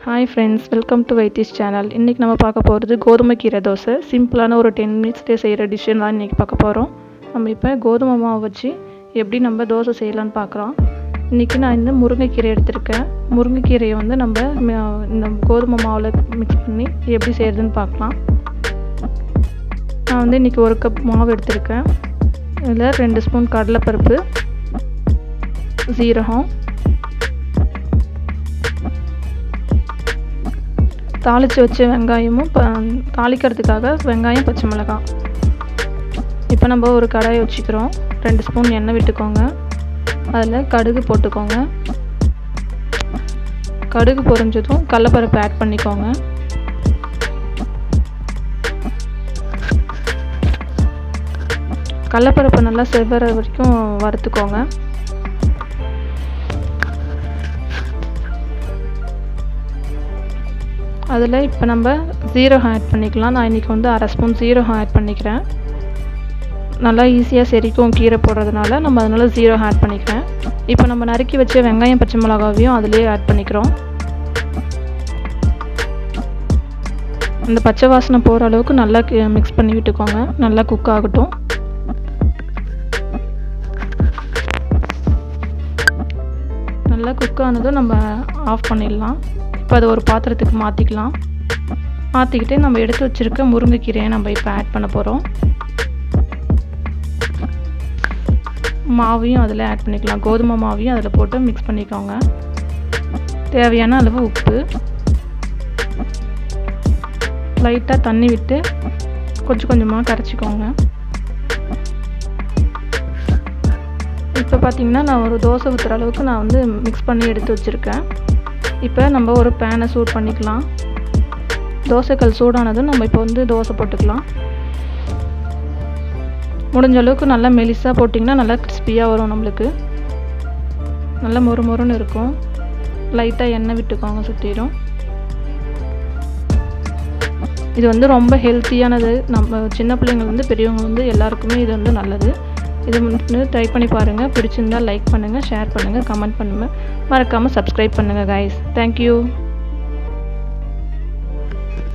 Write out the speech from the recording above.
Hi friends, welcome to with this channel. இன்றைக்கி நம்ம பார்க்க போகிறது கோதுமை கீரை தோசை. சிம்பிளான ஒரு 10 மினிட்ஸ்லேயே செய்கிற டிஷ்ஷு தான் இன்றைக்கி பார்க்க போகிறோம். நம்ம இப்போ கோதுமை மாவு வச்சு எப்படி நம்ம தோசை செய்யலான்னு பார்க்கலாம். இன்றைக்கி நான் இந்த முருங்கைக்கீரை எடுத்திருக்கேன். முருங்கைக்கீரையை வந்து நம்ம இந்த கோதுமை மாவில் மிக்ஸ் பண்ணி எப்படி செய்கிறதுன்னு பார்க்கலாம். நான் வந்து இன்றைக்கி 1 கப் மாவு எடுத்திருக்கேன். இதில் 2 ஸ்பூன் கடலைப்பருப்பு, சீரகம், தாளித்து வச்ச வெங்காயமும் தாளிக்கிறதுக்காக வெங்காயம், பச்சை மிளகாய். இப்போ நம்ம ஒரு கடாயை வச்சுக்கிறோம். 2 ஸ்பூன் எண்ணெய் விட்டுக்கோங்க. அதில் கடுகு போட்டுக்கோங்க. கடுகு பொரிஞ்சதும் கடலைப்பருப்பு ஆட் பண்ணிக்கோங்க. கடலைப்பருப்பு நல்லா செவற வரைக்கும் வறுத்துக்கோங்க. அதில் இப்போ நம்ம சீரகம் ஆட் பண்ணிக்கலாம். நான் இன்றைக்கி வந்து 1/2 ஸ்பூன் சீரகம் ஆட் பண்ணிக்கிறேன். நல்லா ஈஸியாக செரிக்கும் கீரை போடுறதுனால நம்ம அதனால் சீரகம் ஆட் பண்ணிக்கிறேன். இப்போ நம்ம நறுக்கி வச்ச வெங்காயம், பச்சை மிளகாவையும் அதிலே ஆட் பண்ணிக்கிறோம். அந்த பச்சை வாசனை போகிற அளவுக்கு நல்லா மிக்ஸ் பண்ணி விட்டுக்கோங்க. நல்லா குக் ஆகட்டும். நல்லா குக் ஆனதும் நம்ம ஆஃப் பண்ணிடலாம். இப்போ அதை ஒரு பாத்திரத்துக்கு மாற்றிக்கிட்டு நம்ம எடுத்து வச்சுருக்க முருங்கைக்கீரையை நம்ம இப்போ ஆட் பண்ண போகிறோம். மாவையும் அதில் ஆட் பண்ணிக்கலாம். கோதுமை மாவையும் அதில் போட்டு மிக்ஸ் பண்ணிக்கோங்க. தேவையான அளவு உப்பு, லைட்டாக தண்ணி விட்டு கொஞ்சம் கொஞ்சமாக கரைச்சிக்கோங்க. இப்போ பார்த்திங்கன்னா நான் ஒரு தோசை ஊற்றுற அளவுக்கு நான் வந்து மிக்ஸ் பண்ணி எடுத்து வச்சுருக்கேன். இப்போ நம்ம ஒரு பேனை சூட் பண்ணிக்கலாம். தோசைக்கல் சூடானதும் நம்ம இப்போ வந்து தோசை போட்டுக்கலாம். முடிஞ்ச அளவுக்கு நல்லா மெலிசாக போட்டிங்கன்னா நல்லா கிறிஸ்பியாக வரும். நம்மளுக்கு நல்லா மொறுன்னு இருக்கும். லைட்டாக எண்ணெய் விட்டுக்கோங்க சுற்றிடும். இது வந்து ரொம்ப ஹெல்த்தியானது. நம்ம சின்ன பிள்ளைங்க வந்து பெரியவங்க வந்து எல்லாருக்குமே இது வந்து நல்லது. இது வந்து ட்ரை பண்ணி பாருங்கள். பிடிச்சிருந்தால் லைக் பண்ணுங்கள், ஷேர் பண்ணுங்கள், கமெண்ட் பண்ணுங்கள். மறக்காமல் சப்ஸ்கிரைப் பண்ணுங்கள் கைஸ். தேங்க்யூ.